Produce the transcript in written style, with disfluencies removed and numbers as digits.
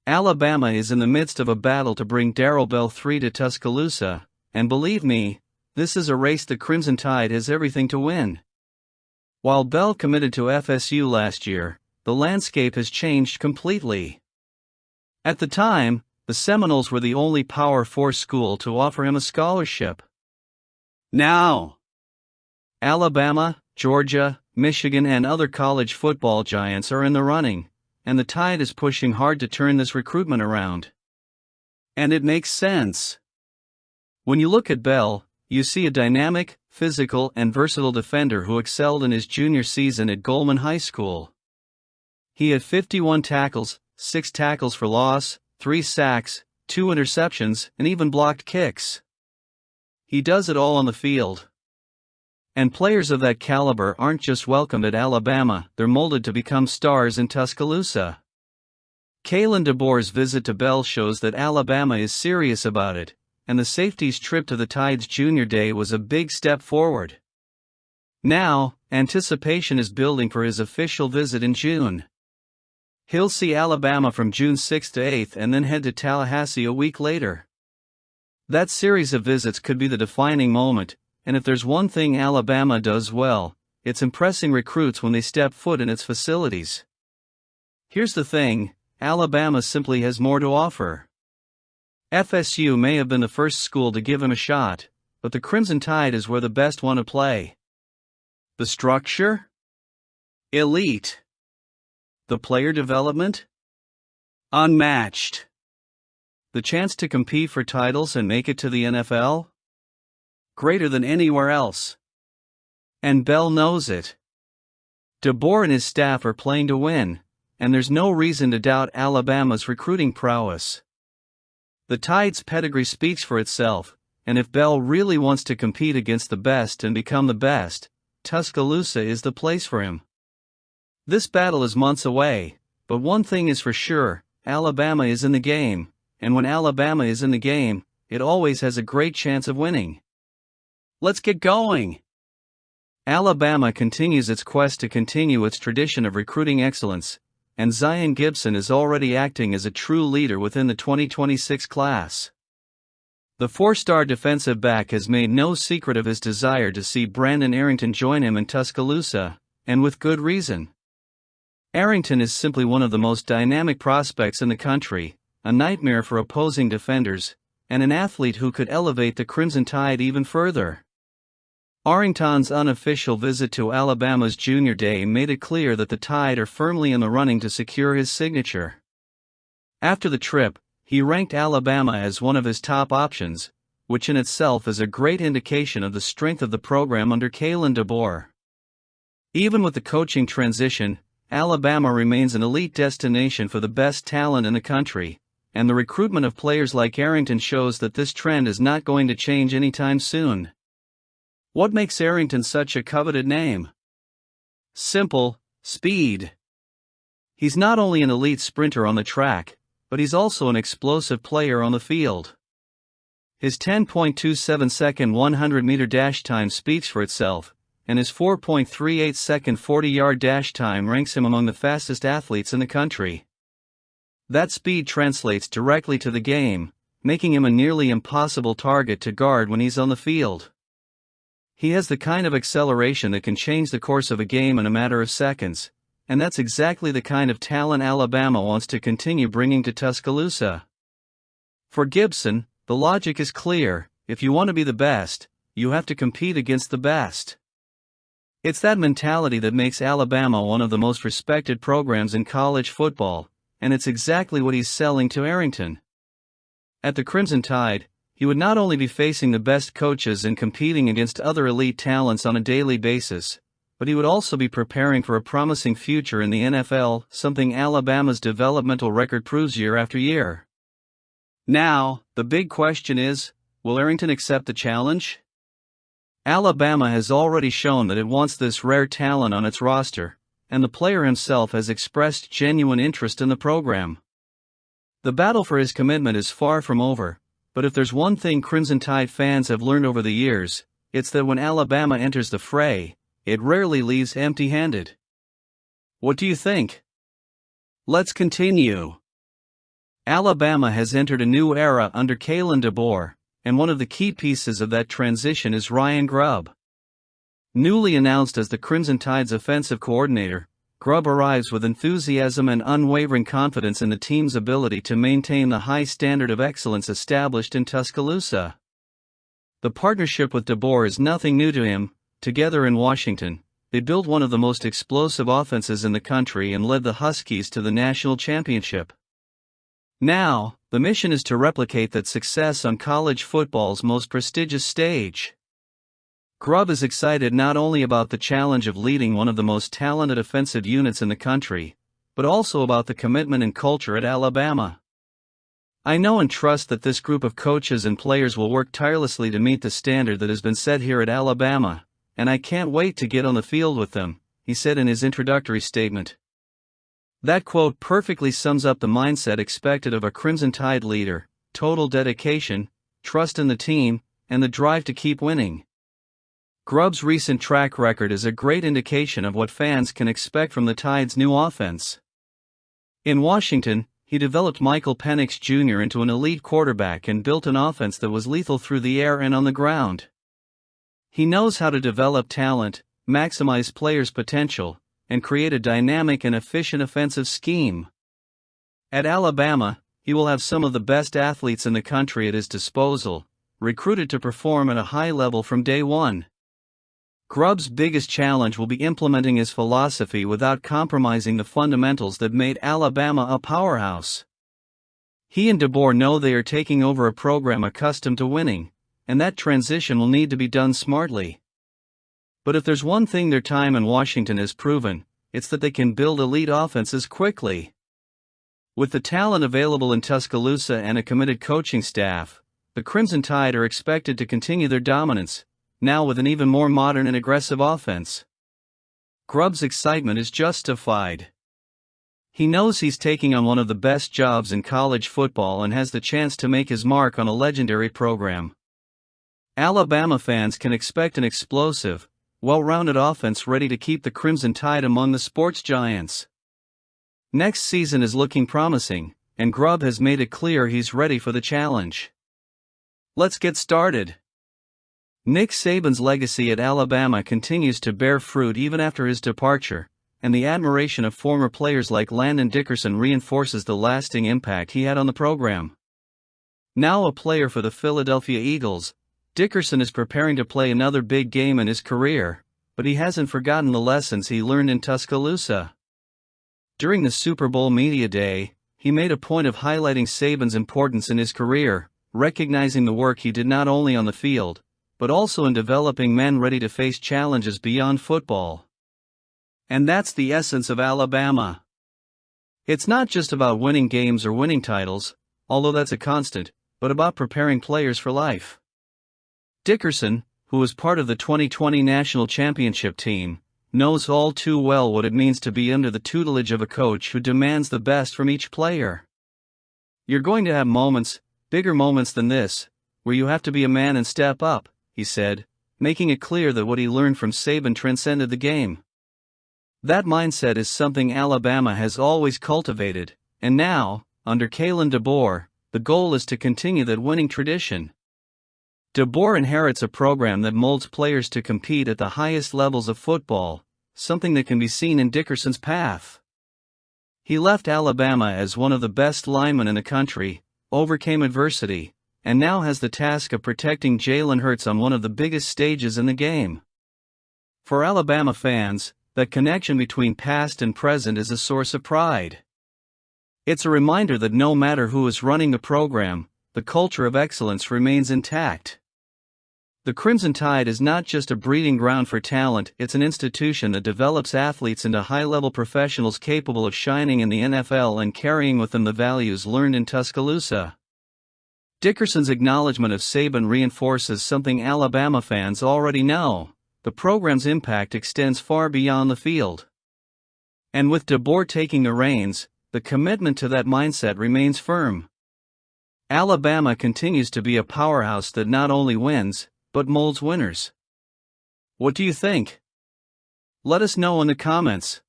Alabama is in the midst of a battle to bring Darryl Bell III to Tuscaloosa, and believe me, this is a race the Crimson Tide has everything to win. While Bell committed to FSU last year, the landscape has changed completely. At the time, the Seminoles were the only Power 4 school to offer him a scholarship. Now, Alabama, Georgia, Michigan and other college football giants are in the running, and the Tide is pushing hard to turn this recruitment around. And it makes sense. When you look at Bell, you see a dynamic, physical and versatile defender who excelled in his junior season at Goldman High School. He had 51 tackles, 6 tackles for loss, 3 sacks, 2 interceptions, and even blocked kicks. He does it all on the field. And players of that caliber aren't just welcomed at Alabama, they're molded to become stars in Tuscaloosa. Kalen DeBoer's visit to Bell shows that Alabama is serious about it, and the safety's trip to the Tide's junior day was a big step forward. Now, anticipation is building for his official visit in June. He'll see Alabama from June 6th to 8th and then head to Tallahassee a week later. That series of visits could be the defining moment, and if there's one thing Alabama does well, it's impressing recruits when they step foot in its facilities. Here's the thing, Alabama simply has more to offer. FSU may have been the first school to give him a shot, but the Crimson Tide is where the best want to play. The structure? Elite. The player development? Unmatched. The chance to compete for titles and make it to the NFL? Greater than anywhere else. And Bell knows it. DeBoer and his staff are playing to win, and there's no reason to doubt Alabama's recruiting prowess. The Tide's pedigree speaks for itself, and if Bell really wants to compete against the best and become the best, Tuscaloosa is the place for him. This battle is months away, but one thing is for sure, Alabama is in the game, and when Alabama is in the game, it always has a great chance of winning. Let's get going! Alabama continues its quest to continue its tradition of recruiting excellence, and Zion Gibson is already acting as a true leader within the 2026 class. The 4-star defensive back has made no secret of his desire to see Brandon Arrington join him in Tuscaloosa, and with good reason. Arrington is simply one of the most dynamic prospects in the country, a nightmare for opposing defenders, and an athlete who could elevate the Crimson Tide even further. Arrington's unofficial visit to Alabama's junior day made it clear that the Tide are firmly in the running to secure his signature. After the trip, he ranked Alabama as one of his top options, which in itself is a great indication of the strength of the program under Kalen DeBoer. Even with the coaching transition, Alabama remains an elite destination for the best talent in the country, and the recruitment of players like Arrington shows that this trend is not going to change anytime soon. What makes Arrington such a coveted name? Simple: speed. He's not only an elite sprinter on the track, but he's also an explosive player on the field. His 10.27-second 100-meter dash time speaks for itself, and his 4.38-second 40-yard dash time ranks him among the fastest athletes in the country. That speed translates directly to the game, making him a nearly impossible target to guard when he's on the field. He has the kind of acceleration that can change the course of a game in a matter of seconds, and that's exactly the kind of talent Alabama wants to continue bringing to Tuscaloosa. For Gibson, the logic is clear: if you want to be the best, you have to compete against the best. It's that mentality that makes Alabama one of the most respected programs in college football, and it's exactly what he's selling to Arrington. At the Crimson Tide, he would not only be facing the best coaches and competing against other elite talents on a daily basis, but he would also be preparing for a promising future in the NFL, something Alabama's developmental record proves year after year. Now, the big question is, will Arrington accept the challenge? Alabama has already shown that it wants this rare talent on its roster, and the player himself has expressed genuine interest in the program. The battle for his commitment is far from over. But if there's one thing Crimson Tide fans have learned over the years, it's that when Alabama enters the fray, it rarely leaves empty-handed. What do you think? Let's continue. Alabama has entered a new era under Kalen DeBoer, and one of the key pieces of that transition is Ryan Grub. Newly announced as the Crimson Tide's offensive coordinator, Grub arrives with enthusiasm and unwavering confidence in the team's ability to maintain the high standard of excellence established in Tuscaloosa. The partnership with DeBoer is nothing new to him. Together in Washington, they built one of the most explosive offenses in the country and led the Huskies to the national championship. Now, the mission is to replicate that success on college football's most prestigious stage. Grub is excited not only about the challenge of leading one of the most talented offensive units in the country, but also about the commitment and culture at Alabama. I know and trust that this group of coaches and players will work tirelessly to meet the standard that has been set here at Alabama, and I can't wait to get on the field with them, he said in his introductory statement. That quote perfectly sums up the mindset expected of a Crimson Tide leader: total dedication, trust in the team, and the drive to keep winning. Grub's recent track record is a great indication of what fans can expect from the Tide's new offense. In Washington, he developed Michael Penix Jr. into an elite quarterback and built an offense that was lethal through the air and on the ground. He knows how to develop talent, maximize players' potential, and create a dynamic and efficient offensive scheme. At Alabama, he will have some of the best athletes in the country at his disposal, recruited to perform at a high level from day one. Grub's biggest challenge will be implementing his philosophy without compromising the fundamentals that made Alabama a powerhouse. He and DeBoer know they are taking over a program accustomed to winning, and that transition will need to be done smartly. But if there's one thing their time in Washington has proven, it's that they can build elite offenses quickly. With the talent available in Tuscaloosa and a committed coaching staff, the Crimson Tide are expected to continue their dominance, now with an even more modern and aggressive offense. Grub's excitement is justified. He knows he's taking on one of the best jobs in college football and has the chance to make his mark on a legendary program. Alabama fans can expect an explosive, well-rounded offense ready to keep the Crimson Tide among the sports giants. Next season is looking promising, and Grub has made it clear he's ready for the challenge. Let's get started. Nick Saban's legacy at Alabama continues to bear fruit even after his departure, and the admiration of former players like Landon Dickerson reinforces the lasting impact he had on the program. Now a player for the Philadelphia Eagles, Dickerson is preparing to play another big game in his career, but he hasn't forgotten the lessons he learned in Tuscaloosa. During the Super Bowl Media Day, he made a point of highlighting Saban's importance in his career, recognizing the work he did not only on the field, but also in developing men ready to face challenges beyond football. And that's the essence of Alabama. It's not just about winning games or winning titles, although that's a constant, but about preparing players for life. Dickerson, who was part of the 2020 national championship team, knows all too well what it means to be under the tutelage of a coach who demands the best from each player. You're going to have moments, bigger moments than this, where you have to be a man and step up, he said, making it clear that what he learned from Saban transcended the game. That mindset is something Alabama has always cultivated, and now, under Kalen DeBoer, the goal is to continue that winning tradition. DeBoer inherits a program that molds players to compete at the highest levels of football, something that can be seen in Dickerson's path. He left Alabama as one of the best linemen in the country, overcame adversity, and now has the task of protecting Jalen Hurts on one of the biggest stages in the game. For Alabama fans, that connection between past and present is a source of pride. It's a reminder that no matter who is running the program, the culture of excellence remains intact. The Crimson Tide is not just a breeding ground for talent, it's an institution that develops athletes into high-level professionals capable of shining in the NFL and carrying with them the values learned in Tuscaloosa. Dickerson's acknowledgement of Saban reinforces something Alabama fans already know: the program's impact extends far beyond the field. And with DeBoer taking the reins, the commitment to that mindset remains firm. Alabama continues to be a powerhouse that not only wins, but molds winners. What do you think? Let us know in the comments.